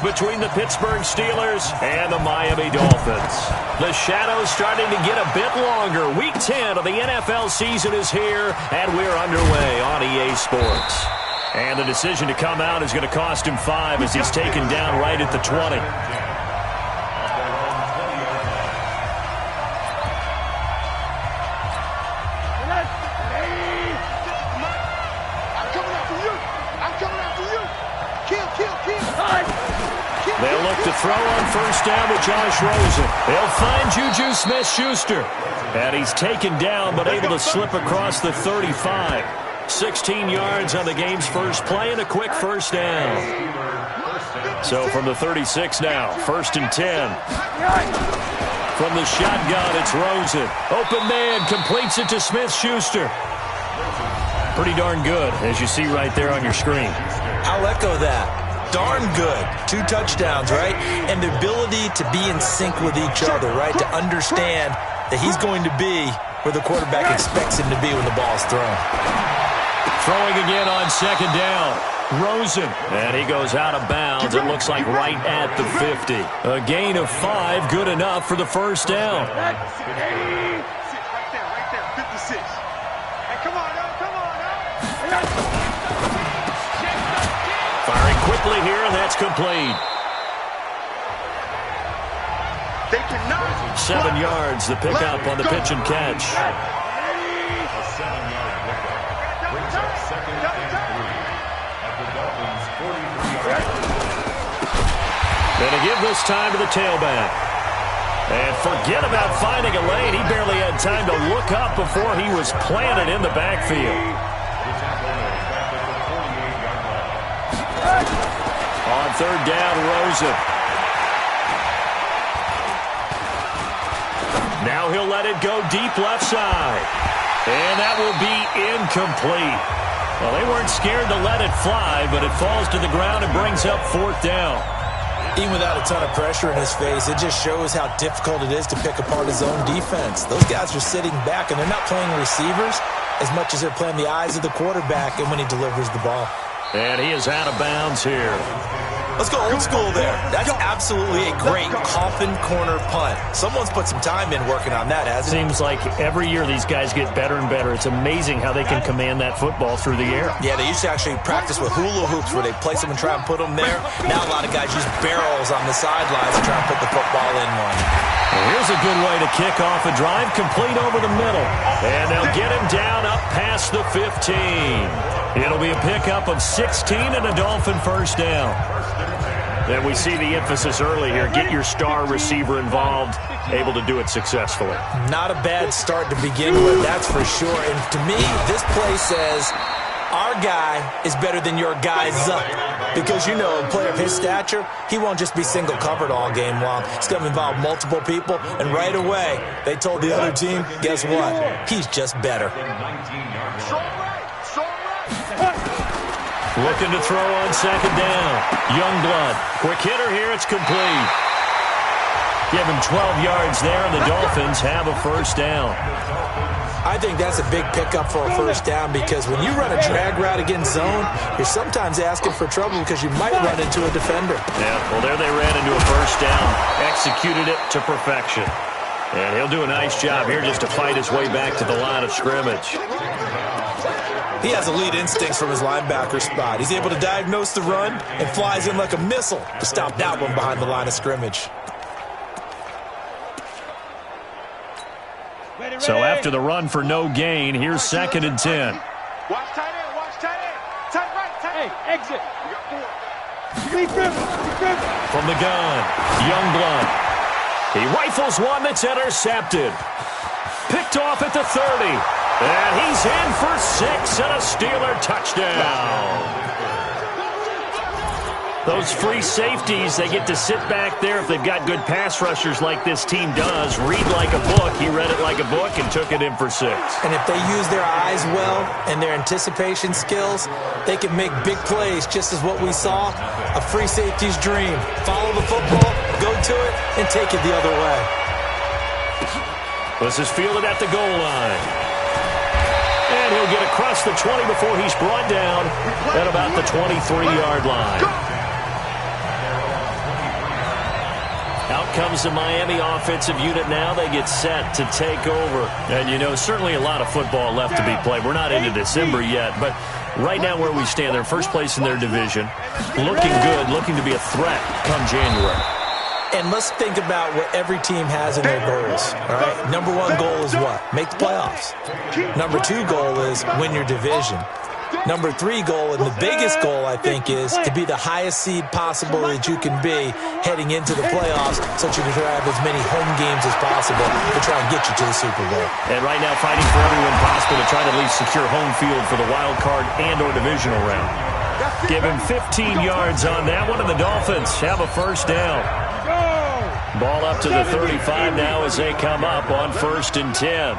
between the Pittsburgh Steelers and the Miami Dolphins. The shadow's starting to get a bit longer. Week 10 of the NFL season is here, and we're underway on EA Sports. And the decision to come out is going to cost him 5 as he's taken down right at the 20. They'll look to throw on first down with Josh Rosen. They'll find Juju Smith-Schuster. And he's taken down but able to slip across the 35. 16 yards on the game's first play and a quick first down. So from the 36 now, 1st and 10. From the shotgun, it's Rosen. Open man, completes it to Smith-Schuster. Pretty darn good, as you see right there on your screen. I'll echo that. Darn good. 2 touchdowns, right? And the ability to be in sync with each other, right? To understand that he's going to be where the quarterback expects him to be when the ball's thrown. Throwing again on 2nd down. Rosen. And he goes out of bounds. It looks like right at the 50. A gain of 5, good enough for the first down. Right there, 56. Hey, come on, come on, Firing quickly here, and that's complete. 7 yards, the pickup on the pitch and catch. A 7-yard pickup brings up 2nd and 3 at the Dolphins' 43. Gonna give this time to the tailback. And forget about finding a lane. He barely had time to look up before he was planted in the backfield. On 3rd down, Rosen. Now he'll let it go deep left side. And that will be incomplete. Well, they weren't scared to let it fly, but it falls to the ground and brings up 4th down. Even without a ton of pressure in his face, it just shows how difficult it is to pick apart his own defense. Those guys are sitting back, and they're not playing receivers as much as they're playing the eyes of the quarterback and when he delivers the ball. And he is out of bounds here. Let's go old school there. That's absolutely a great coffin corner punt. Someone's put some time in working on that, hasn't it? Seems like every year these guys get better and better. It's amazing how they can command that football through the air. Yeah, they used to actually practice with hula hoops where they place them and try and put them there. Now a lot of guys use barrels on the sidelines to try and put the football in one. Well, here's a good way to kick off a drive, complete over the middle. And they'll get him down up past the 15. It'll be a pickup of 16 and a Dolphin first down. Then we see the emphasis early here. Get your star receiver involved, able to do it successfully. Not a bad start to begin with, that's for sure. And to me, this play says our guy is better than your guy's up. Because, you know, a player of his stature, he won't just be single covered all game long. It's going to involve multiple people. And right away, they told the other team, guess what? He's just better. Looking to throw on 2nd down. Youngblood. Quick hitter here. It's complete. Give him 12 yards there, and the Dolphins have a first down. I think that's a big pickup for a first down because when you run a drag route against zone, you're sometimes asking for trouble because you might run into a defender. Yeah, well, there they ran into a first down. Executed it to perfection. And he'll do a nice job here just to fight his way back to the line of scrimmage. He has elite instincts from his linebacker spot. He's able to diagnose the run and flies in like a missile to stop that one behind the line of scrimmage. So after the run for no gain, here's 2nd and 10. Watch tight end, watch tight end. Tight right, tight end. Hey, exit. From the gun, Youngblood. He rifles one that's intercepted. Picked off at the 30. And he's in for 6 and a Steeler touchdown. Those free safeties, they get to sit back there if they've got good pass rushers like this team does. Read like a book. He read it like a book and took it in for 6. And if they use their eyes well and their anticipation skills, they can make big plays, just as what we saw. A free safety's dream. Follow the football, go to it, and take it the other way. This is fielded at the goal line. And he'll get across the 20 before he's brought down at about the 23-yard line. comes the Miami offensive unit now. They get set to take over. And, you know, certainly a lot of football left to be played. We're not into December yet, but right now where we stand, they're first place in their division. Looking good, looking to be a threat come January. And let's think about what every team has in their goals, all right? Number one goal is what? Make the playoffs. Number two goal is win your division. Number three goal, and the biggest goal, I think, is to be the highest seed possible that you can be heading into the playoffs so that you can have as many home games as possible to try and get you to the Super Bowl. And right now fighting for everyone possible to try to at least secure home field for the wild card and or divisional round. Give him 15 yards on that one, and the Dolphins have a first down. Ball up to the 35 now as they come up on 1st and 10.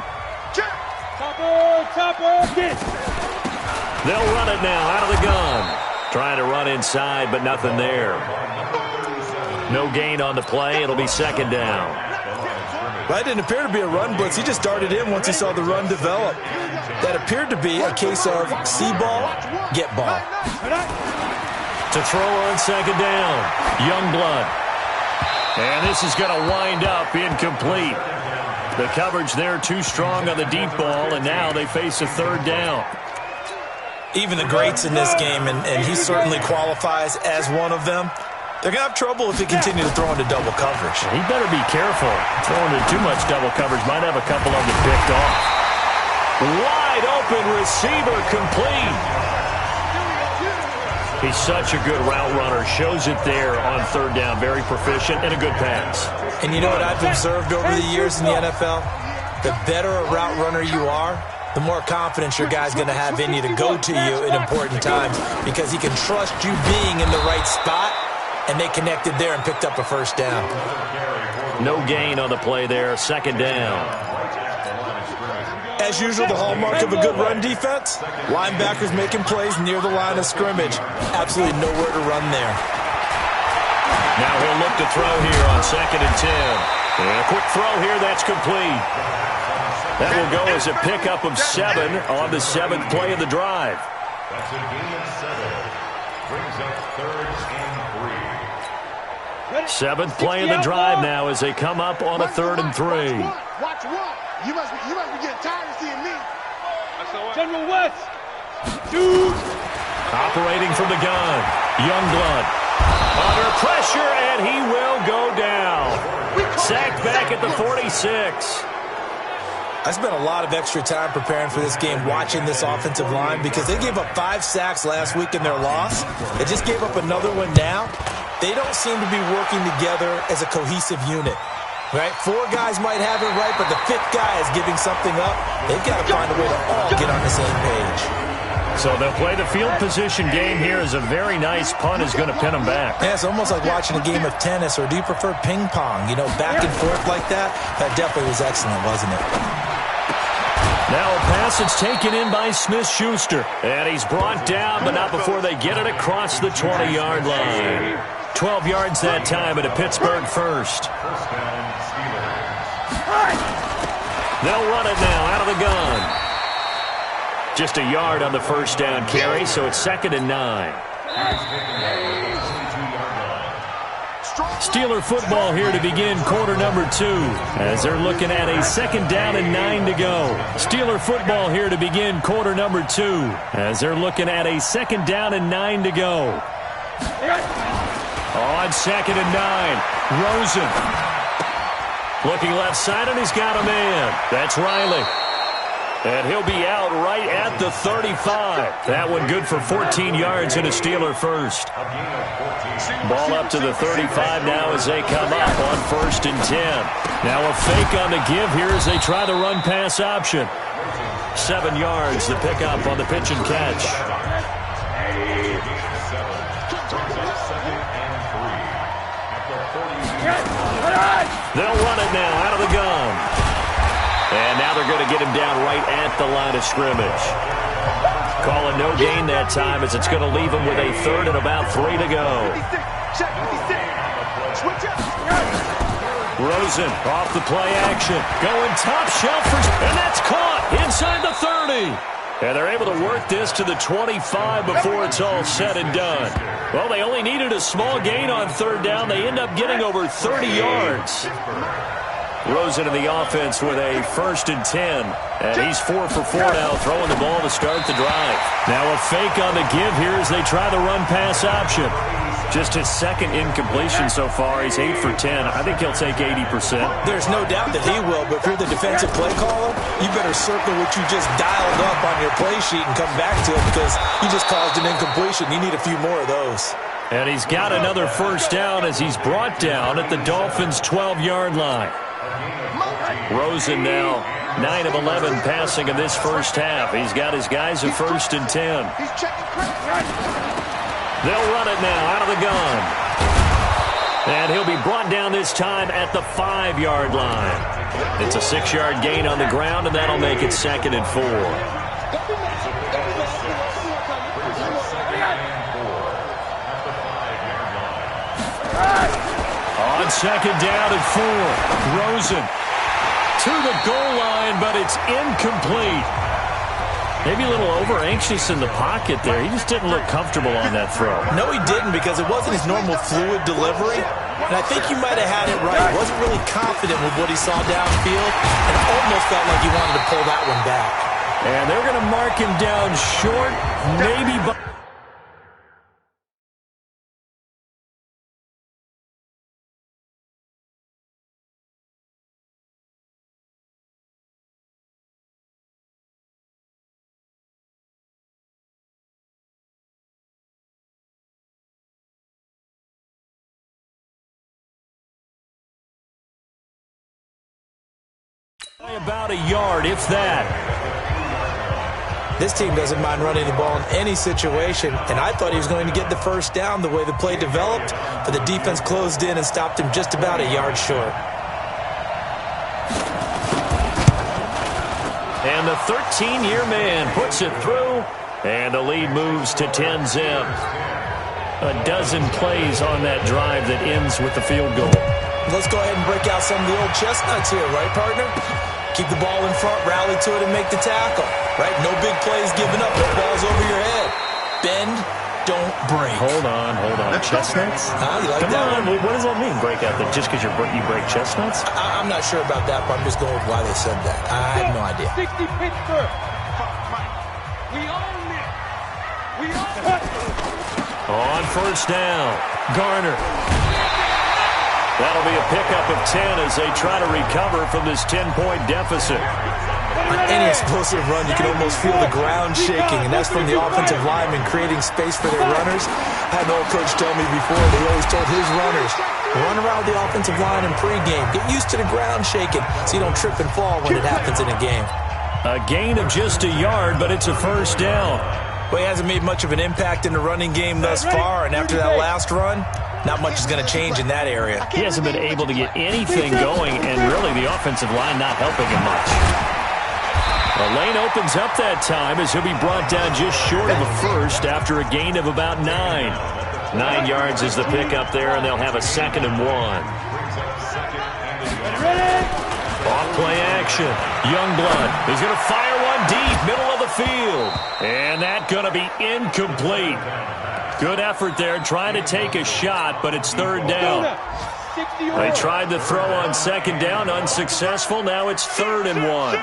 They'll run it now out of the gun. Trying to run inside, but nothing there. No gain on the play. It'll be 2nd down. That didn't appear to be a run blitz. He just darted in once he saw the run develop. That appeared to be a case of see ball, get ball. To throw on 2nd down, Youngblood. And this is going to wind up incomplete. The coverage there too strong on the deep ball, and now they face a 3rd down. Even the greats in this game, and he certainly qualifies as one of them, they're going to have trouble if they continue to throw into double coverage. He better be careful. Throwing into too much double coverage might have a couple of them picked off. Wide open receiver complete. He's such a good route runner. Shows it there on 3rd down. Very proficient and a good pass. And you know what I've observed over the years in the NFL? The better a route runner you are, the more confidence your guy's going to have in you to go to you at important times because he can trust you being in the right spot, and they connected there and picked up a 1st down. No gain on the play there. 2nd down. As usual, the hallmark of a good run defense, linebackers making plays near the line of scrimmage. Absolutely nowhere to run there. Now he'll look to throw here on 2nd and 10. And a quick throw here, that's complete. That will go as a pickup of 7 on the 7th play of the drive. That's a gain of 7. Brings up 3rd and 3. 7th play of the drive now as they come up on a 3rd and 3. Watch one. You must be getting tired of seeing me. General West. Dude. Operating from the gun. Youngblood. Under pressure, and he will go down. Sacked back at the 46. I spent a lot of extra time preparing for this game watching this offensive line because they gave up 5 sacks last week in their loss. They just gave up another one now. They don't seem to be working together as a cohesive unit. Right? 4 guys might have it right, but the 5th guy is giving something up. They've got to find a way to all get on the same page. So they'll play the field position game here as a very nice punt is going to pin them back. Yeah, it's almost like watching a game of tennis, or do you prefer ping pong? You know, back and forth like that? That definitely was excellent, wasn't it? Now a pass that's taken in by Smith-Schuster. And he's brought down, but not before they get it across the 20-yard line. 12 yards that time at a Pittsburgh first. They'll run it now out of the gun. Just a yard on the 1st down carry, so it's 2nd and 9. Steeler football here to begin quarter number 2 as they're looking at a 2nd down and 9 to go. Steeler football here to begin quarter number 2 as they're looking at a 2nd down and 9 to go. On 2nd and 9, Rosen. Looking left side, and he's got a man. That's Riley. And he'll be out right at the 35. That one good for 14 yards and a Steeler first. Ball up to the 35 now as they come up on 1st and 10. Now a fake on the give here as they try the run-pass option. 7 yards, the pickup on the pitch and catch. They'll run it now out of the gun. And now they're going to get him down right at the line of scrimmage. Calling no gain that time as it's going to leave him with a 3rd and about 3 to go. Rosen off the play action. Going top shelf, and that's caught inside the 30. And they're able to work this to the 25 before it's all said and done. Well, they only needed a small gain on third down. They end up getting over 30 yards. Rosen in the offense with a 1st and 10. And he's 4 for 4 now, throwing the ball to start the drive. Now a fake on the give here as they try the run-pass option. Just his second incompletion so far. He's 8 for 10. I think he'll take 80%. There's no doubt that he will, but if you're the defensive play caller, you better circle what you just dialed up on your play sheet and come back to it because you just caused an incompletion. You need a few more of those. And he's got another first down as he's brought down at the Dolphins' 12-yard line. Rosen now 9 of 11 passing in this first half. He's got his guys a 1st and 10. They'll run it now out of the gun. And he'll be brought down this time at the 5-yard line. It's a 6-yard gain on the ground, and that'll make it 2nd and 4. On 2nd down and 4. Rosen to the goal line, but it's incomplete. Maybe a little over-anxious in the pocket there. He just didn't look comfortable on that throw. No, he didn't because it wasn't his normal fluid delivery. And I think you might have had it right. He wasn't really confident with what he saw downfield and almost felt like he wanted to pull that one back. And they're going to mark him down short, maybe by... about a yard, if that. This team doesn't mind running the ball in any situation, and I thought he was going to get the first down the way the play developed, but the defense closed in and stopped him just about a yard short. And the 13-year man puts it through, and the lead moves to 10-zip. A dozen plays on that drive that ends with the field goal. Let's go ahead and break out some of the old chestnuts here, right, partner? Keep the ball in front, rally to it, and make the tackle, right? No big plays given up. The ball's over your head. Bend, don't break. Hold on. Chestnuts? You like Come that on. What does that mean, break out? Just because you break chestnuts? I'm not sure about that, but I'm just going with why they said that. I have no idea. 60 Pittsburgh. We own it. We own it. On first down, Garner. That'll be a pickup of 10 as they try to recover from this 10-point deficit. On any explosive run, you can almost feel the ground shaking, and that's from the offensive linemen creating space for their runners. I had an old coach tell me before, he always told his runners, run around the offensive line in pregame. Get used to the ground shaking so you don't trip and fall when it happens in a game. A gain of just a yard, but it's a first down. Well, he hasn't made much of an impact in the running game thus far, and after that last run, not much is going to change in that area. He hasn't been able to get anything going, and really the offensive line not helping him much. The lane opens up that time as he'll be brought down just short of a first after a gain of about 9. 9 yards is the pickup there, and they'll have a 2nd and 1. Off play action. Youngblood is going to fire one deep, middle of the field. And that's going to be incomplete. Good effort there, trying to take a shot, but it's 3rd down. They tried to throw on 2nd down, unsuccessful. Now it's 3rd and 1.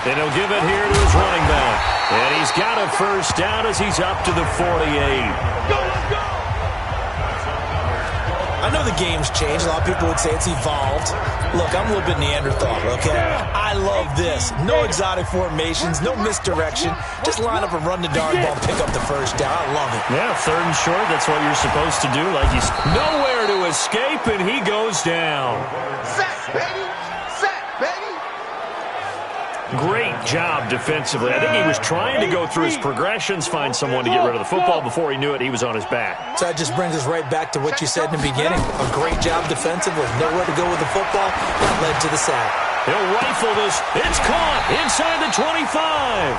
And he'll give it here to his running back. And he's got a first down as he's up to the 48. I know the game's changed. A lot of people would say it's evolved. Look, I'm a little bit Neanderthal, okay? I love this. No exotic formations, no misdirection. Just line up and run the darn ball, pick up the first down. I love it. Yeah, 3rd and short, that's what you're supposed to do. Like he's nowhere to escape, and he goes down. Sack, baby. Sack, baby. Great job defensively. I think he was trying to go through his progressions, find someone to get rid of the football. Before he knew it, he was on his back. So that just brings us right back to what you said in the beginning. A great job defensively. Nowhere to go with the football. That led to the sack. He'll rifle this. It's caught inside the 25.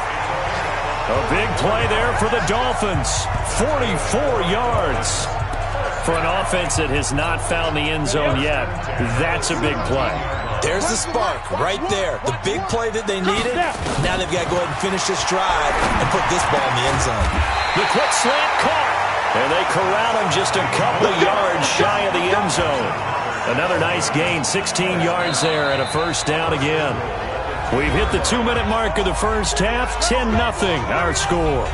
A big play there for the Dolphins. 44 yards. For an offense that has not found the end zone yet, that's a big play. There's the spark right there. The big play that they needed. Now they've got to go ahead and finish this drive and put this ball in the end zone. The quick slant caught. And they corral him just a couple of yards shy of the end zone. Another nice gain, 16 yards there and a first down again. We've hit the 2-minute mark of the first half, 10-0 our score.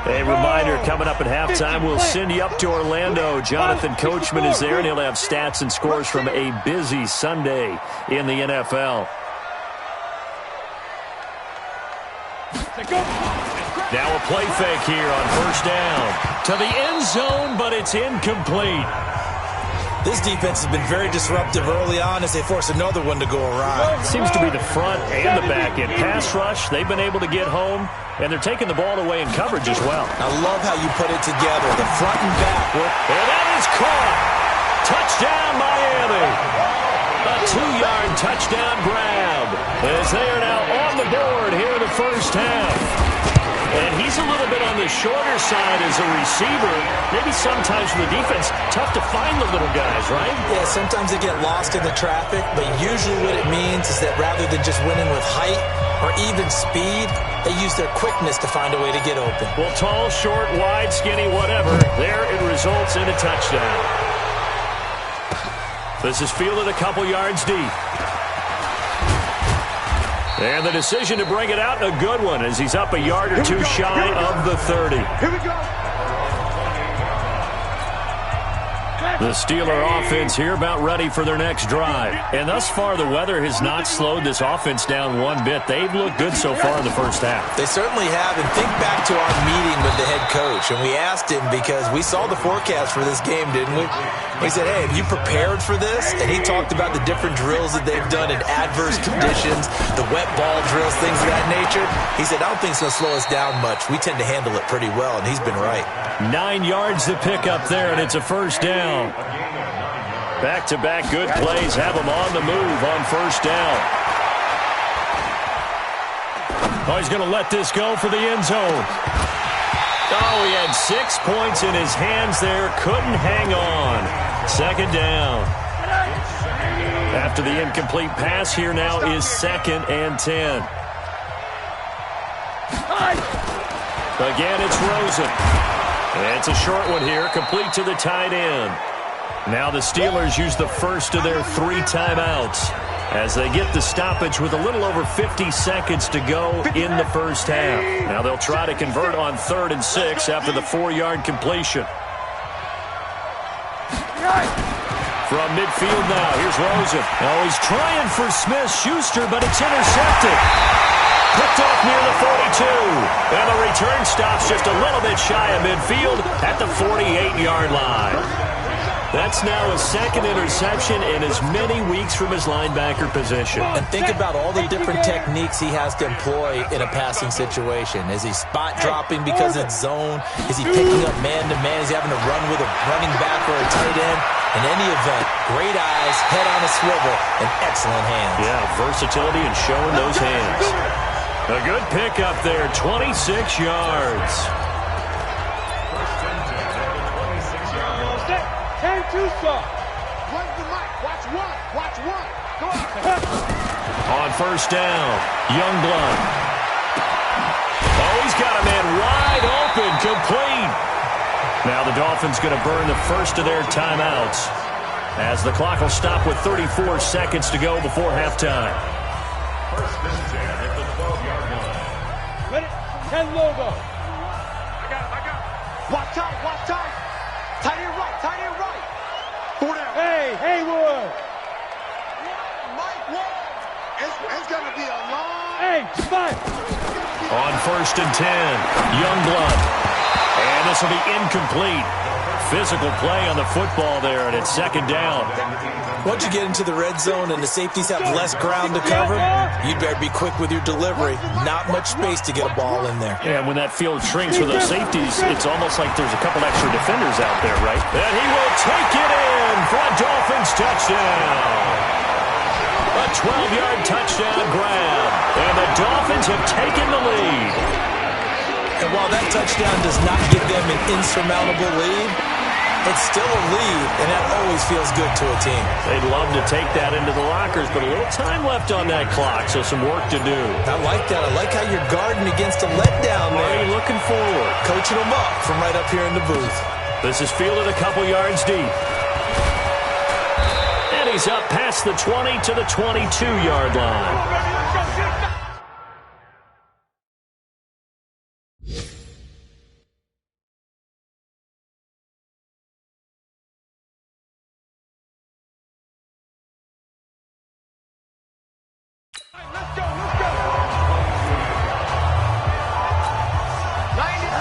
A reminder, coming up at halftime, we'll send you up to Orlando. Jonathan Coachman is there, and he'll have stats and scores from a busy Sunday in the NFL. Now a play fake here on first down. To the end zone, but it's incomplete. This defense has been very disruptive early on as they force another one to go around. Seems to be the front and the back end. Pass rush, they've been able to get home, and they're taking the ball away in coverage as well. I love how you put it together, the front and back. And that is caught. Touchdown, Miami. A 2-yard touchdown grab as they are now on the board here in the first half. And he's a little bit on the shorter side as a receiver. Maybe sometimes for the defense, tough to find the little guys, right? Yeah, sometimes they get lost in the traffic, but usually what it means is that rather than just winning with height or even speed, they use their quickness to find a way to get open. Well, tall, short, wide, skinny, whatever, there it results in a touchdown. This is fielded a couple yards deep. And the decision to bring it out, a good one, as he's up a yard or two shy of the 30. Here we go. The Steeler offense here about ready for their next drive. And thus far, the weather has not slowed this offense down one bit. They've looked good so far in the first half. They certainly have. And think back to our meeting with the head coach. And we asked him because we saw the forecast for this game, didn't we? We said, hey, have you prepared for this? And he talked about the different drills that they've done in adverse conditions, the wet ball drills, things of that nature. He said, I don't think it's going to slow us down much. We tend to handle it pretty well, and he's been right. 9 yards to pick up there, and it's a first down. Back-to-back good plays have him on the move on first down. Oh, he's going to let this go for the end zone. Oh, he had 6 points in his hands there. Couldn't hang on. Second down. After the incomplete pass, here now is 2nd and 10. Again, it's Rosen. And it's a short one here, complete to the tight end. Now the Steelers use the first of their 3 timeouts as they get the stoppage with a little over 50 seconds to go in the first half. Now they'll try to convert on 3rd and 6 after the 4-yard completion. From midfield now, here's Rosen. Now he's trying for Smith-Schuster, but it's intercepted. Picked off near the 42. And the return stops just a little bit shy of midfield at the 48-yard line. That's now his 2nd interception in as many weeks from his linebacker position. And think about all the different techniques he has to employ in a passing situation. Is he spot dropping because it's zone? Is he picking up man-to-man? Is he having to run with a running back or a tight end? In any event, great eyes, head on a swivel, and excellent hands. Yeah, versatility and showing those hands. A good pickup there, 26 yards. 10-2 stop. Run the mic. Watch one. Watch one. Go on. On first down, Youngblood. Oh, he's got a man wide open, complete. Now the Dolphins going to burn the first of their timeouts as the clock will stop with 34 seconds to go before halftime. First and 10 at the 12-yard line. Ready? 10 logo. I got it. Watch tight. Watch tight. Tight end right. Tight end right. Hey, Haywood. Mike Wall. It's going to be a long. Hey, spot. On first and 10, Youngblood. And this will be incomplete. Physical play on the football there, and it's 2nd down. Once you get into the red zone and the safeties have less ground to cover, you'd better be quick with your delivery. Not much space to get a ball in there. Yeah, and when that field shrinks for those safeties, it's almost like there's a couple extra defenders out there, right? And he will take it in for a Dolphins touchdown. A 12-yard touchdown grab. And the Dolphins have taken the lead. And while that touchdown does not give them an insurmountable lead, It's still a lead, and that always feels good to a team. They'd love to take that into the lockers, but a little time left on that clock, so some work to do. I like that. I like how you're guarding against a letdown there. Already looking forward. Coaching them up from right up here in the booth. This is fielded a couple yards deep. And he's up past the 20 to the 22-yard line.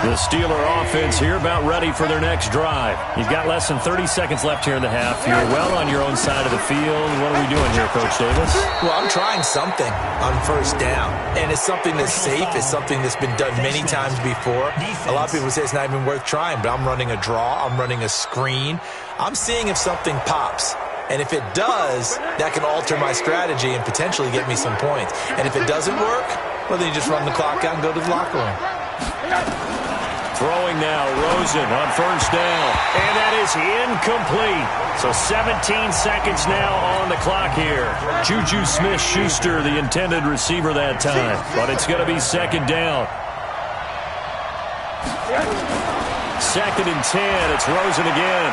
The Steeler offense here about ready for their next drive. You've got less than 30 seconds left here in the half. You're well on your own side of the field. What are we doing here, Coach Davis? Well, I'm trying something on first down, and it's something that's safe. It's something that's been done many times before. A lot of people say it's not even worth trying, but I'm running a draw. I'm running a screen. I'm seeing if something pops. And if it does, that can alter my strategy and potentially get me some points. And if it doesn't work, well, then you just run the clock out and go to the locker room. Throwing now, Rosen on first down. And that is incomplete. So 17 seconds now on the clock here. Juju Smith-Schuster, the intended receiver that time. But it's going to be second down. Second and 10. It's Rosen again.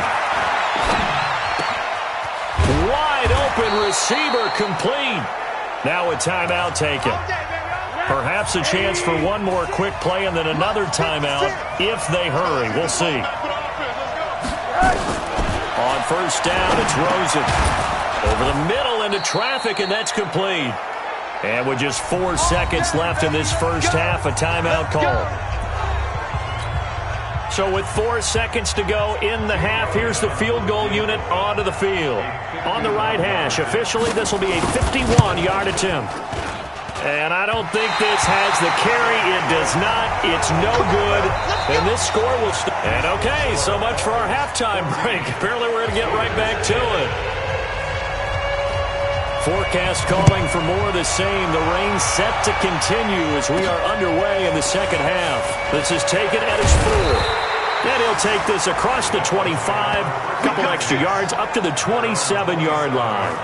Wide open receiver complete. Now a timeout taken. Perhaps a chance for one more quick play and then another timeout if they hurry. We'll see. On first down, it's Rosen. Over the middle into traffic, and that's complete. And with just 4 seconds left in this first half, a timeout call. So with 4 seconds to go in the half, here's the field goal unit onto the field. On the right hash, officially this will be a 51-yard attempt. And I don't think this has the carry. It does not. It's no good. And this score will stay. And okay, so much for our halftime break. Apparently we're going to get right back to it. Forecast calling for more of the same. The rain set to continue as we are underway in the second half. This is taken at his 4. And he'll take this across the 25. A couple extra yards up to the 27-yard line.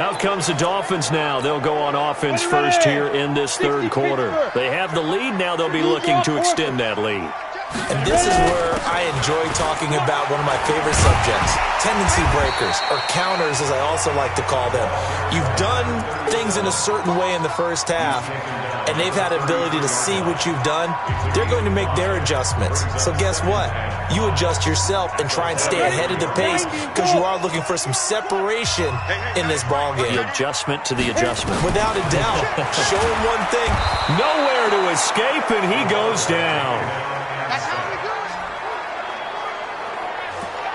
Out comes the Dolphins now. They'll go on offense first here in this third quarter. They have the lead. Now they'll be looking to extend that lead. And this is where I enjoy talking about one of my favorite subjects, tendency breakers, or counters as I also like to call them. You've done things in a certain way in the first half, and they've had the ability to see what you've done. They're going to make their adjustments. So guess what? You adjust yourself and try and stay ahead of the pace because you are looking for some separation in this ballgame. The adjustment to the adjustment. Without a doubt. Show him one thing. Nowhere to escape, and he goes down.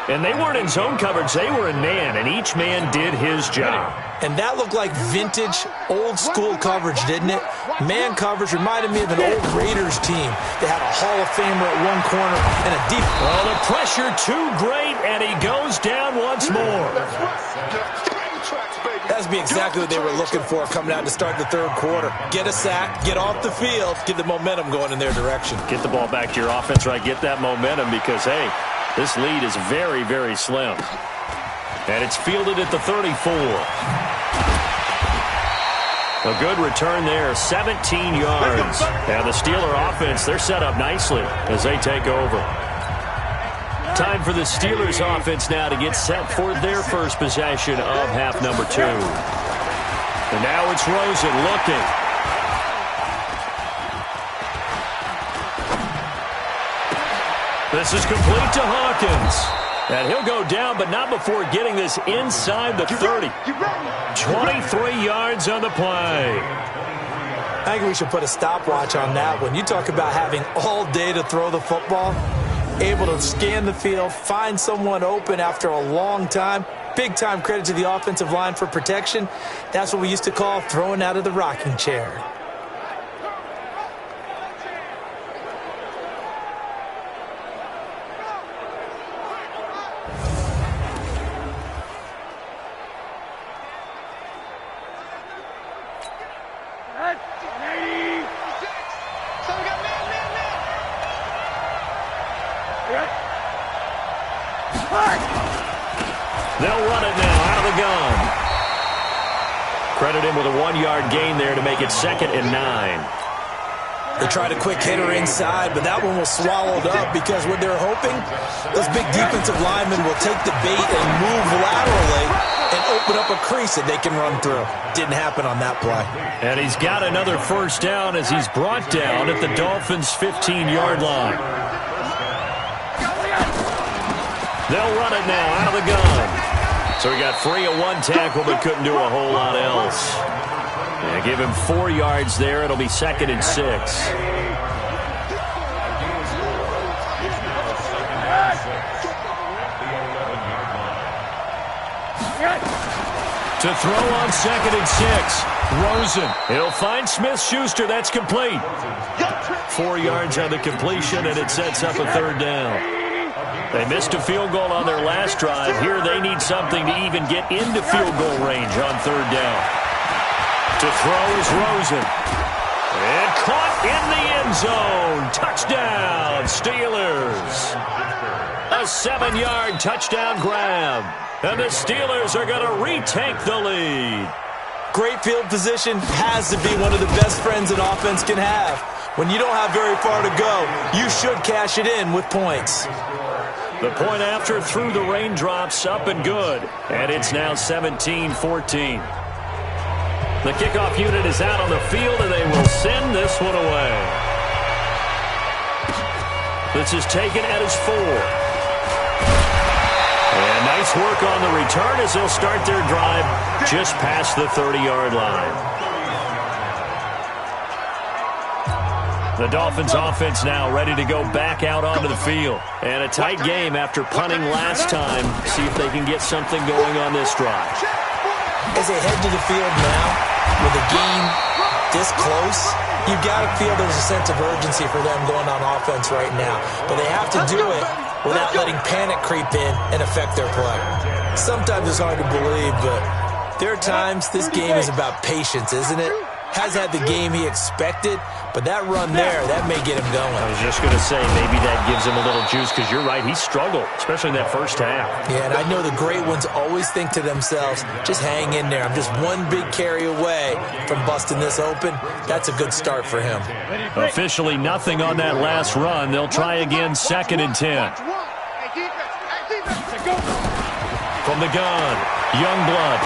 And they weren't in zone coverage. They were in man, and each man did his job. And that looked like vintage, old-school coverage, didn't it? Man coverage reminded me of an old Raiders team. They had a Hall of Famer at one corner and a deep... Well, the pressure too great, and he goes down once more. That would be exactly what they were looking for coming out to start the third quarter. Get a sack, get off the field, get the momentum going in their direction. Get the ball back to your offense, right? Get that momentum because, hey, this lead is very, very slim. And it's fielded at the 34. A good return there, 17 yards. And the Steeler offense, they're set up nicely as they take over. Time for the Steelers offense now to get set for their first possession of half number 2. And now it's Rosen looking. This is complete to Hawkins. And he'll go down, but not before getting this inside the 30. 23 yards on the play. I think we should put a stopwatch on that one. You talk about having all day to throw the football, able to scan the field, find someone open after a long time. Big-time credit to the offensive line for protection. That's what we used to call throwing out of the rocking chair. They'll run it now out of the gun. Credit him with a 1-yard gain there to make it 2nd and 9. They tried a quick hitter inside, but that one was swallowed up because what they're hoping, those big defensive linemen will take the bait and move laterally and open up a crease that they can run through. Didn't happen on that play. And he's got another first down as he's brought down at the Dolphins' 15-yard line. They'll run it now out of the gun. So he got free of 1 tackle but couldn't do a whole lot else. Yeah, give him 4 yards there. It'll be 2nd and 6. To throw on 2nd and 6. Rosen. He'll find Smith-Schuster. That's complete. 4 yards on the completion, and it sets up a 3rd down. They missed a field goal on their last drive. Here they need something to even get into field goal range on 3rd down. To throw is Rosen. And caught in the end zone. Touchdown, Steelers. A 7-yard touchdown grab. And the Steelers are going to retake the lead. Great field position has to be one of the best friends an offense can have. When you don't have very far to go, you should cash it in with points. The point after through the raindrops, up and good. And it's now 17-14. The kickoff unit is out on the field, and they will send this one away. This is taken at his 4. And nice work on the return as they'll start their drive just past the 30-yard line. The Dolphins offense now ready to go back out onto the field. And a tight game after punting last time. See if they can get something going on this drive. As they head to the field now, with a game this close, you've got to feel there's a sense of urgency for them going on offense right now. But they have to do it without letting panic creep in and affect their play. Sometimes it's hard to believe, but there are times this game is about patience, isn't it? Has had the game he expected, but that run there, that may get him going. I was just going to say, maybe that gives him a little juice, because you're right, he struggled, especially in that first half. Yeah, and I know the great ones always think to themselves, just hang in there. I'm just one big carry away from busting this open. That's a good start for him. Officially nothing on that last run. They'll try again, 2nd and 10. From the gun, Youngblood.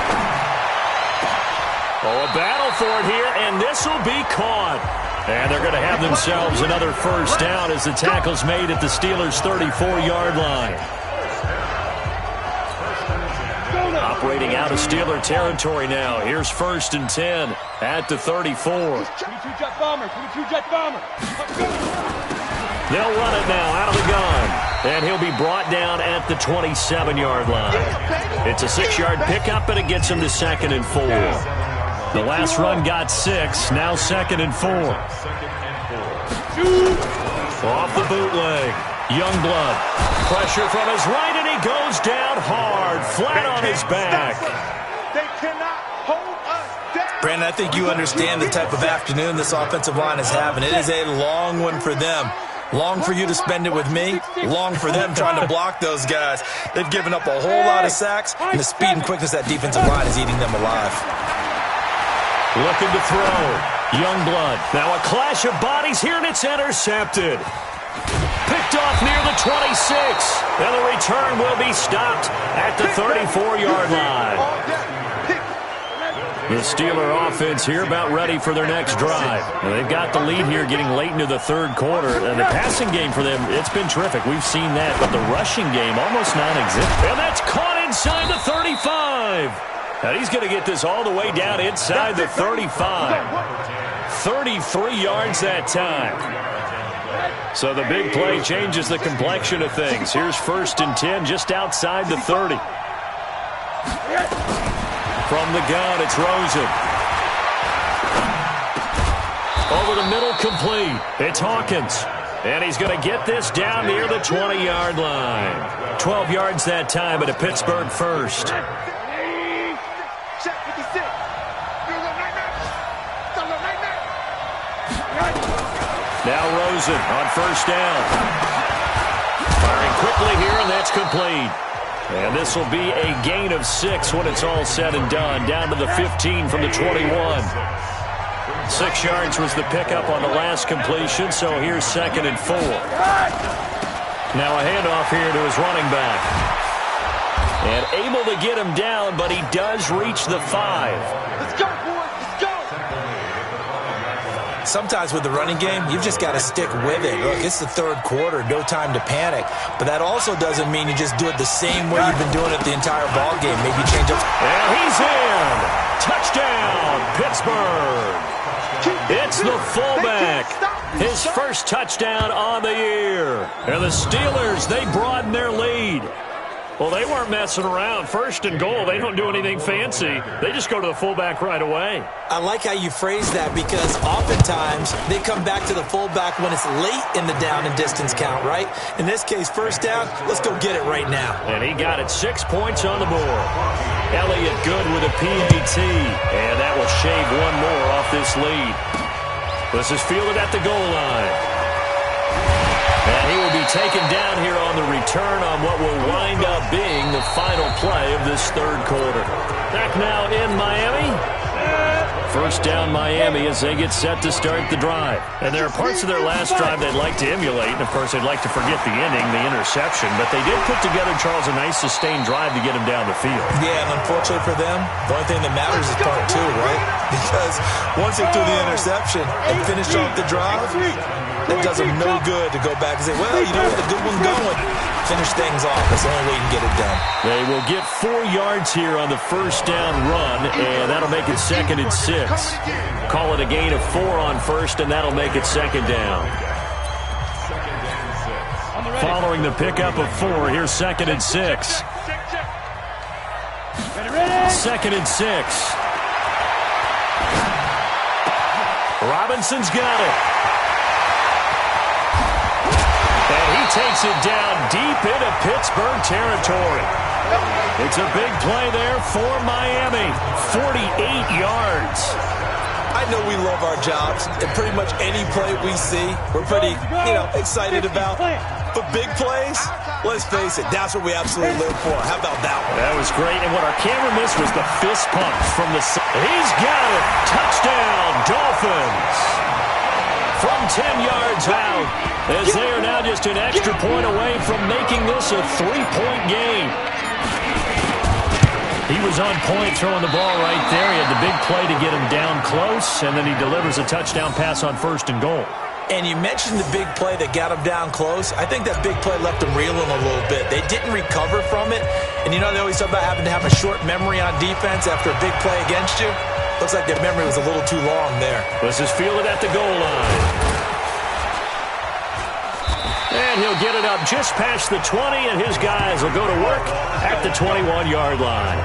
Oh, a battle for it here, and this will be caught. And they're going to have themselves another first down as the tackle's made at the Steelers' 34-yard line. Operating out of Steeler territory now. Here's 1st and 10 at the 34. 22-jet bomber, 22-jet bomber. They'll run it now out of the gun. And he'll be brought down at the 27-yard line. It's a 6-yard pickup, and it him to 2nd and 4. The last run got 6, now 2nd and 4. Off the bootleg, Youngblood. Pressure from his right, and he goes down hard, flat on his back. They cannot hold us down. Brandon, I think you understand the type of afternoon this offensive line is having. It is a long one for them. Long for you to spend it with me. Long for them trying to block those guys. They've given up a whole lot of sacks, and the speed and quickness of that defensive line is eating them alive. Looking to throw. Youngblood. Now a clash of bodies here, and it's intercepted. Picked off near the 26. And the return will be stopped at the 34-yard line. The Steeler offense here about ready for their next drive. Now they've got the lead here getting late into the 3rd quarter. And the passing game for them, it's been terrific. We've seen that. But the rushing game almost non-existent. And that's caught inside the 35. And he's going to get this all the way down inside the 35. 33 yards that time. So the big play changes the complexion of things. Here's 1st and 10 just outside the 30. From the gun, it's Rosen. Over the middle, complete. It's Hawkins. And he's going to get this down near the 20-yard line. 12 yards that time at a Pittsburgh 1st. Now Rosen on 1st down. Firing quickly here, and that's complete. And this will be a gain of 6 when it's all said and done. Down to the 15 from the 21. 6 yards was the pickup on the last completion, so here's 2nd and 4. Now a handoff here to his running back. And able to get him down, but he does reach the 5. Let's go, boys. Let's go. Sometimes with the running game, you've just got to stick with it. Look, it's the 3rd quarter, no time to panic. But that also doesn't mean you just do it the same way you've been doing it the entire ball game. Maybe change up. And he's in. Touchdown, Pittsburgh. It's the fullback. His first touchdown on the year. And the Steelers, they broaden their lead. Well, they weren't messing around. 1st and goal, they don't do anything fancy. They just go to the fullback right away. I like how you phrase that because oftentimes they come back to the fullback when it's late in the down and distance count, right? In this case, 1st down, let's go get it right now. And he got it. 6 points on the board. Elliott good with a PAT. And that will shave one more off this lead. This is fielded at the goal line. And he will be taken down here on the return on what will wind up being the final play of this 3rd quarter. Back now in Miami. 1st down Miami as they get set to start the drive. And there are parts of their last drive they'd like to emulate. And, of course, they'd like to forget the inning, the interception. But they did put together, Charles, a nice sustained drive to get him down the field. Yeah, and unfortunately for them, the only thing that matters is part 2, right? Because once they threw the interception and finished off the drive, it does them no good to go back and say, well, you know what, the good one going. Finish things off. That's the only way you can get it done. They will get 4 yards here on the 1st down run, and that'll make it 2nd and 6. Call it a gain of 4 on 1st, and that'll make it 2nd down. Following the pickup of 4, here's 2nd and 6. 2nd and 6. Robinson's got it. And he takes it down deep into Pittsburgh territory. It's a big play there for Miami. 48 yards. I know we love our jobs, and pretty much any play we see, we're pretty, excited about. But big plays, let's face it, that's what we absolutely live for. How about that one? That was great, and what our camera missed was the fist pumps from the side. He's got it. Touchdown, Dolphins. From 10 yards out, as they are now just an extra point away from making this a 3-point game. He was on point throwing the ball right there. He had the big play to get him down close, and then he delivers a touchdown pass on 1st and goal. And you mentioned the big play that got him down close. I think that big play left him reeling a little bit. They didn't recover from it. And they always talk about having to have a short memory on defense after a big play against you. Looks like their memory was a little too long there. This is fielded at the goal line. And he'll get it up just past the 20, and his guys will go to work at the 21-yard line.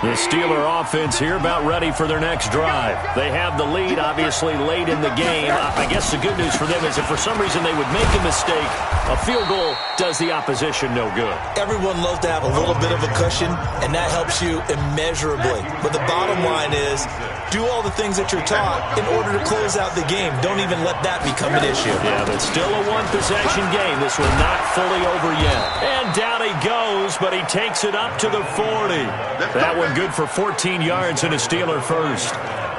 The Steeler offense here about ready for their next drive. They have the lead, obviously, late in the game. I guess the good news for them is if for some reason they would make a mistake, a field goal does the opposition no good. Everyone loves to have a little bit of a cushion, and that helps you immeasurably. But the bottom line is, do all the things that you're taught in order to close out the game. Don't even let that become an issue. Yeah, but still a one-possession game. This one not fully over yet. And down he goes, but he takes it up to the 40. That one good for 14 yards and a Steeler first.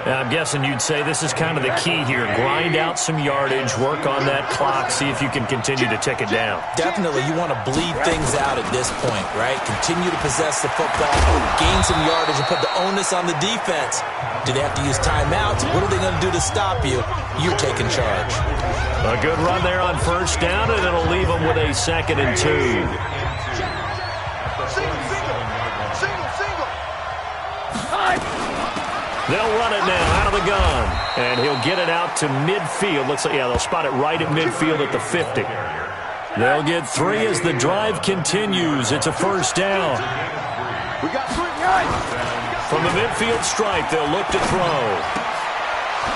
Now, I'm guessing you'd say this is kind of the key here. Grind out some yardage, work on that clock, see if you can continue to tick it down. Definitely, you want to bleed things out at this point, right? Continue to possess the football, gain some yardage, and put the onus on the defense. Do they have to use timeouts? What are they going to do to stop you? You're taking charge. A good run there on 1st down, and it'll leave them with a 2nd and 2. They'll run it now out of the gun. And he'll get it out to midfield. Looks like, they'll spot it right at midfield at the 50. They'll get 3 as the drive continues. It's a 1st down. We got 3 guys. From the midfield stripe, they'll look to throw.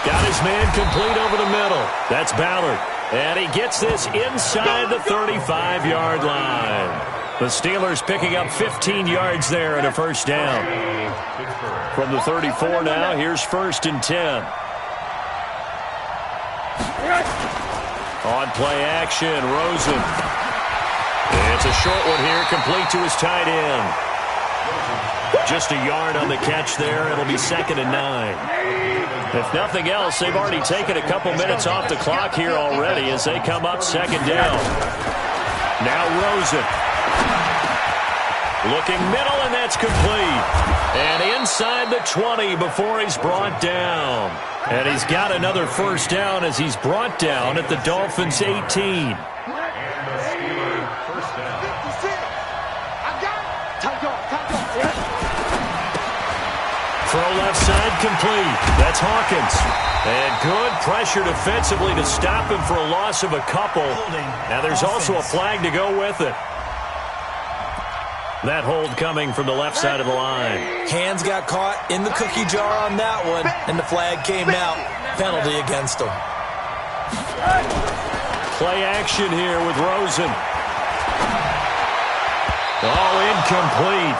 Got his man complete over the middle. That's Ballard. And he gets this inside the 35-yard line. The Steelers picking up 15 yards there and a 1st down. From the 34 now, here's 1st and 10. On play action, Rosen. It's a short one here, complete to his tight end. Just a yard on the catch there. It'll be 2nd and 9. If nothing else, they've already taken a couple minutes off the clock here already as they come up 2nd down. Now Rosen. Looking middle, and that's complete. And inside the 20 before he's brought down. And he's got another first down as he's brought down at the Dolphins' 18. Throw left side complete. That's Hawkins. And good pressure defensively to stop him for a loss of a couple. Now there's also a flag to go with it. That hold coming from the left side of the line. Hands got caught in the cookie jar on that one, and the flag came out. Penalty against him. Play action here with Rosen. Oh, incomplete.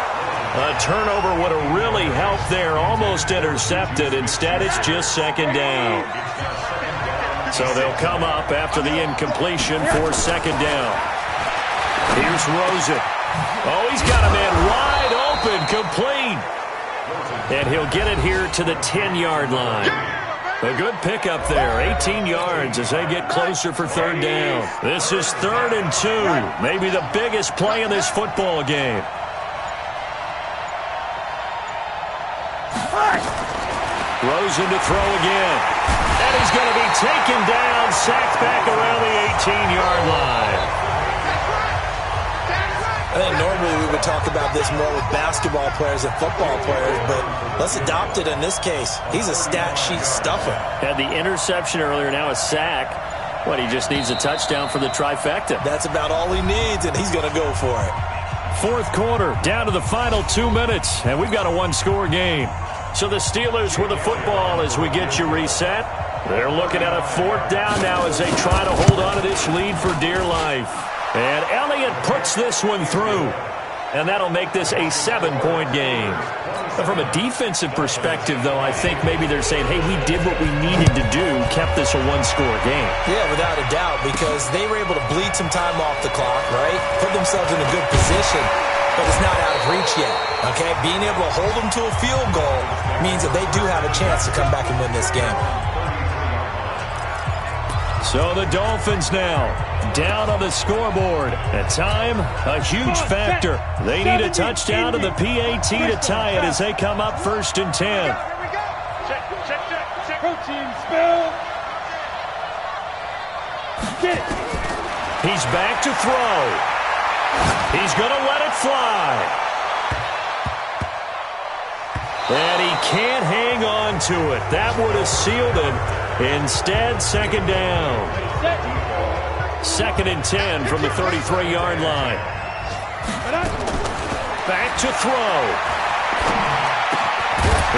A turnover would have really helped there. Almost intercepted. Instead, it's just 2nd down. So they'll come up after the incompletion for 2nd down. Here's Rosen. Oh, he's got a man wide open, complete. And he'll get it here to the 10-yard line. A good pickup there, 18 yards as they get closer for 3rd down. This is 3rd and 2, maybe the biggest play in this football game. Rosen to throw again. And he's going to be taken down, sacked back around the 18-yard line. I think normally we would talk about this more with basketball players and football players, but let's adopt it in this case. He's a stat sheet stuffer. Had the interception earlier, now a sack. What, he just needs a touchdown for the trifecta. That's about all he needs, and he's going to go for it. 4th quarter, down to the final 2 minutes, and we've got a 1-score game. So the Steelers with the football as we get you reset. They're looking at a 4th down now as they try to hold on to this lead for dear life. And Elliott puts this one through. And that'll make this a 7-point game. But from a defensive perspective, though, I think maybe they're saying, hey, we did what we needed to do, kept this a 1-score game. Yeah, without a doubt, because they were able to bleed some time off the clock, right? Put themselves in a good position, but it's not out of reach yet, okay? Being able to hold them to a field goal means that they do have a chance to come back and win this game. So the Dolphins now down on the scoreboard. At time, a huge factor. They need a touchdown to the PAT to tie it as they come up 1st and 10. Here we go. Check. Protein spill. Get it. He's back to throw. He's going to let it fly. And he can't hang on to it. That would have sealed it. Instead, 2nd down. 2nd and 10 from the 33-yard line. Back to throw.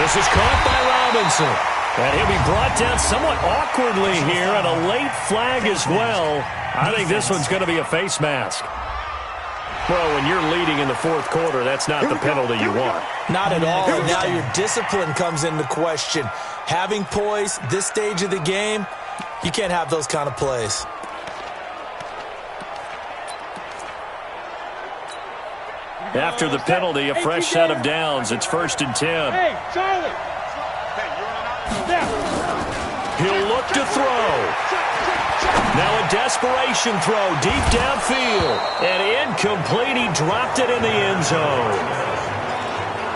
This is caught by Robinson. And he'll be brought down somewhat awkwardly here, and a late flag as well. I think this one's going to be a face mask. Well, when you're leading in the 4th quarter, that's not the penalty you want. Not at all. And now your discipline comes into question. Having poise this stage of the game, you can't have those kind of plays. After the penalty, a fresh set of downs. It's 1st and 10. Hey, Charlie. He'll look to throw. Now a desperation throw deep downfield. And incomplete. He dropped it in the end zone.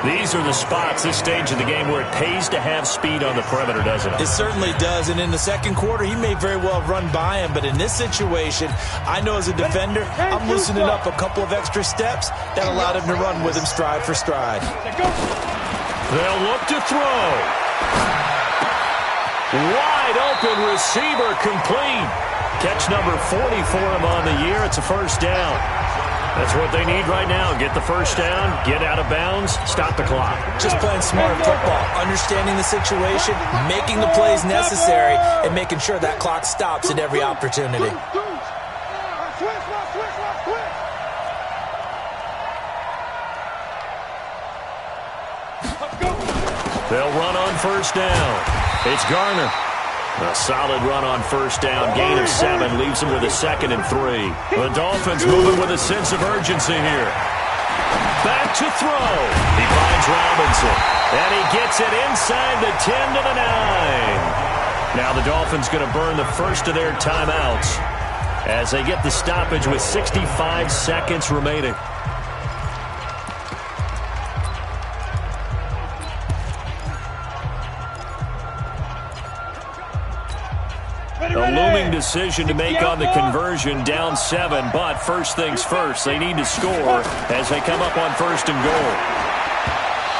These are the spots, this stage of the game, where it pays to have speed on the perimeter, doesn't it? It certainly does. And in the 2nd quarter, he may very well run by him. But in this situation, I know as a defender, I'm loosening up a couple of extra steps that allowed him to run with him stride for stride. They'll look to throw. Wide open receiver, complete. Catch number 40 for him on the year. It's a 1st down. That's what they need right now. Get the 1st down, get out of bounds, stop the clock. Just playing smart football, understanding the situation, making the plays necessary, and making sure that clock stops at every opportunity. They'll run on 1st down. It's Garner. A solid run on first down. Gain of 7 leaves him with a 2nd and 3. The Dolphins moving with a sense of urgency here. Back to throw. He finds Robinson. And he gets it inside the 10 to the 9. Now the Dolphins going to burn the first of their timeouts as they get the stoppage with 65 seconds remaining. A looming decision to make on the conversion, down 7, but first things first, they need to score as they come up on first and goal.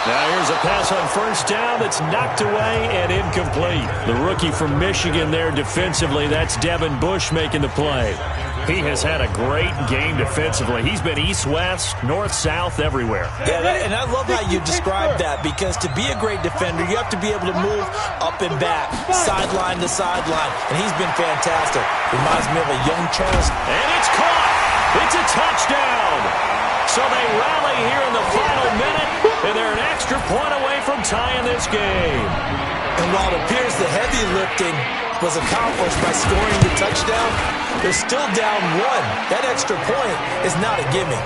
Now here's a pass on first down that's knocked away and incomplete. The rookie from Michigan there defensively, that's Devin Bush making the play. He has had a great game defensively. He's been east-west, north-south, everywhere. Yeah, and I love how you described that, because to be a great defender, you have to be able to move up and back, sideline to sideline, and he's been fantastic. Reminds me of a young Charles. And it's caught. It's a touchdown. So they rally here in the final minute, and they're an extra point away from tying this game. And while it appears the heavy lifting was accomplished by scoring the touchdown, they're still down 1. That extra point is not a gimme.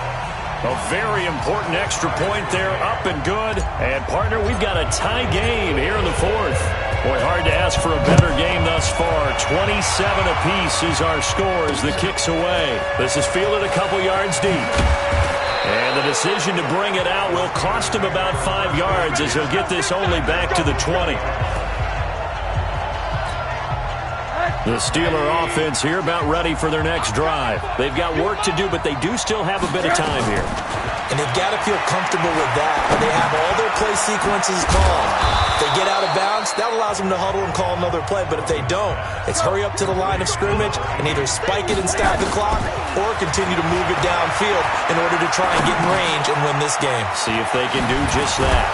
A very important extra point there, up and good. And, partner, we've got a tie game here in the 4th. Boy, hard to ask for a better game thus far. 27 apiece is our score as the kick's away. This is fielded a couple yards deep. And the decision to bring it out will cost him about 5 yards as he'll get this only back to the 20. The Steeler offense here about ready for their next drive. They've got work to do, but they do still have a bit of time here. And they've got to feel comfortable with that. They have all their play sequences called. If they get out of bounds, that allows them to huddle and call another play. But if they don't, it's hurry up to the line of scrimmage and either spike it and stop the clock or continue to move it downfield in order to try and get in range and win this game. See if they can do just that.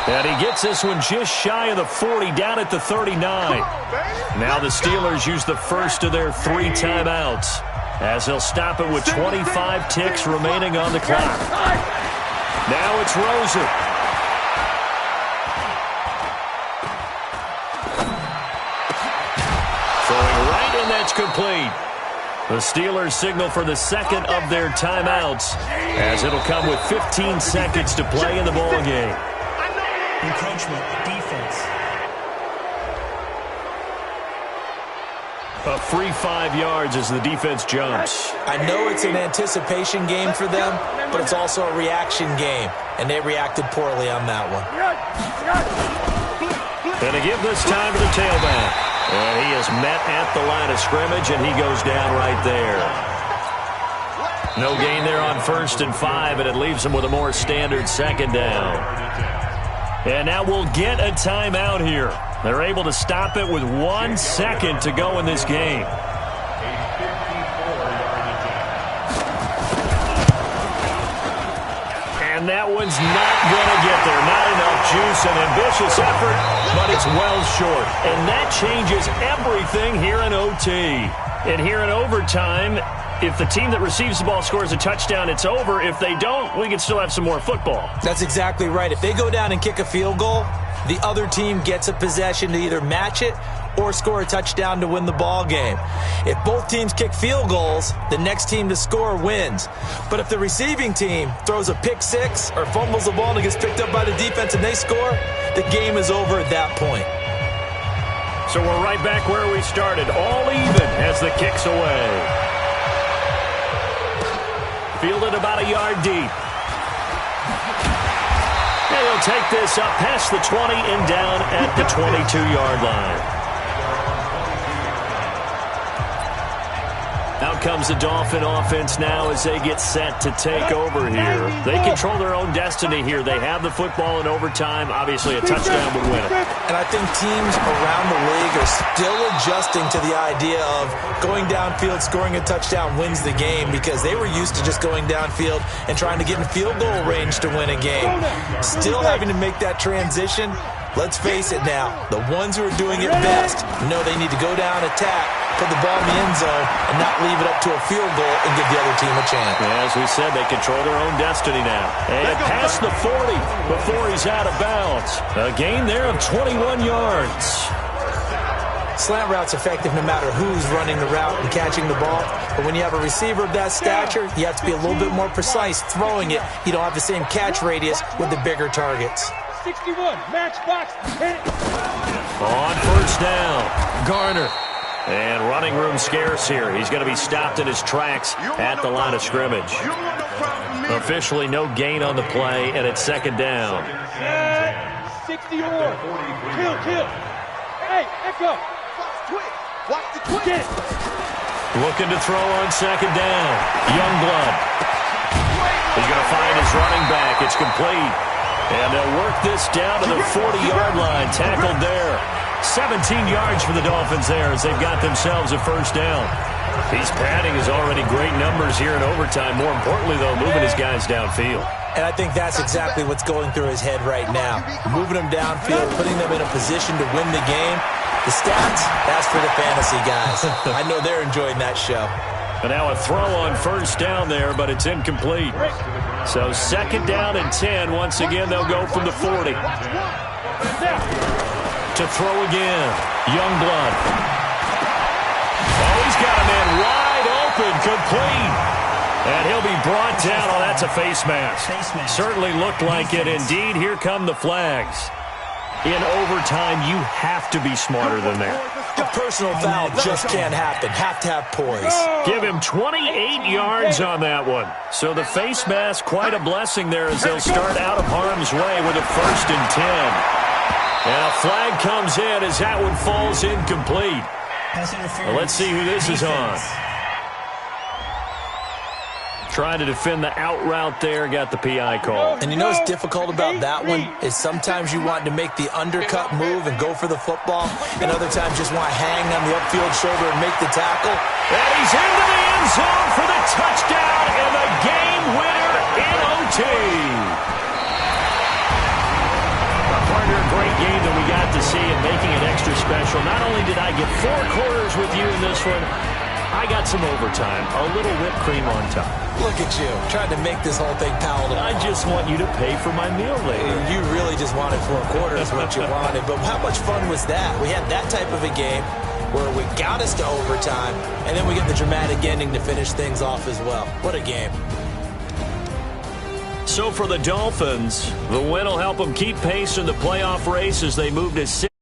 And he gets this one just shy of the 40, down at the 39. Now the Steelers use the first of their 3 timeouts as they'll stop it with 25 ticks remaining on the clock. Now it's Rosen. Throwing right, and that's complete. The Steelers signal for the second of their timeouts as it'll come with 15 seconds to play in the ballgame. Encroachment, defense. A free 5 yards as the defense jumps. I know it's an anticipation game for them, but it's also a reaction game, and they reacted poorly on that one. And to give this time to the tailback. And he is met at the line of scrimmage, and he goes down right there. No gain there on first and 5, and it leaves him with a more standard second down. And now we'll get a timeout here. They're able to stop it with 1 second to go in this game. And that one's not going to get there. Not enough juice, an ambitious effort, but it's well short. And that changes everything here in OT. And here in overtime, if the team that receives the ball scores a touchdown, it's over. If they don't, we can still have some more football. That's exactly right. If they go down and kick a field goal, the other team gets a possession to either match it or score a touchdown to win the ball game. If both teams kick field goals, the next team to score wins. But if the receiving team throws a pick six or fumbles the ball and it gets picked up by the defense and they score, the game is over at that point. So we're right back where we started, all even as the kick's away. Fielded about a yard deep. And he'll take this up past the 20 and down at the 22-yard line. Out comes the Dolphin offense now as they get set to take over here. They control their own destiny here. They have the football in overtime. Obviously, a touchdown would win it. And I think teams around the league are still adjusting to the idea of going downfield, scoring a touchdown wins the game, because they were used to just going downfield and trying to get in field goal range to win a game. Still having to make that transition. Let's face it now, the ones who are doing it best know they need to go down, attack, put the ball in the end zone, and not leave it up to a field goal and give the other team a chance. As we said, they control their own destiny now. And past the 40 before he's out of bounds. A gain there of 21 yards. Slant route's effective no matter who's running the route and catching the ball. But when you have a receiver of that stature, you have to be a little bit more precise throwing it. You don't have the same catch radius with the bigger targets. 61, matchbox, hit it. On first down, Garner. And running room scarce here. He's going to be stopped in his tracks at the line of scrimmage. Officially no gain on the play, and it's second down. 60 or kill. Hey, Echo. Watch the twitch. Looking to throw on second down. Youngblood. He's going to find his running back. It's complete. And they'll work this down to the 40-yard line. Tackled there. 17 yards for the Dolphins there as they've got themselves a first down. He's padding his already great numbers here in overtime. More importantly, though, moving his guys downfield. And I think that's exactly what's going through his head right now. Moving them downfield, putting them in a position to win the game. The stats, that's for the fantasy guys. I know they're enjoying that show. And now a throw on first down there, but it's incomplete. So second down and 10. Once again, they'll go from the 40. To throw again, Youngblood. Oh, he's got a man wide open, complete. And he'll be brought down. Oh, that's a face mask. Certainly looked like it. Indeed, here come the flags. In overtime, you have to be smarter than that. A personal foul just can't happen. Have to have poise. Give him 28 yards on that one. So the face mask, quite a blessing there as they'll start out of harm's way with a 1st and 10. And a flag comes in as that one falls incomplete. Well, let's see who this is on. Trying to defend the out route there, got the PI call. And you know what's difficult about that one is sometimes you want to make the undercut move and go for the football, and other times just want to hang on the upfield shoulder and make the tackle. And he's into the end zone for the touchdown and the game winner in OT. Partner, a great game that we got to see and making it extra special. Not only did I get 4 quarters with you in this one, I got some overtime, a little whipped cream on top. Look at you, trying to make this whole thing palatable. I just want you to pay for my meal later. You really just wanted 4 quarters what you wanted, but how much fun was that? We had that type of a game where we got us to overtime, and then we get the dramatic ending to finish things off as well. What a game. So for the Dolphins, the win will help them keep pace in the playoff race as they move to 6.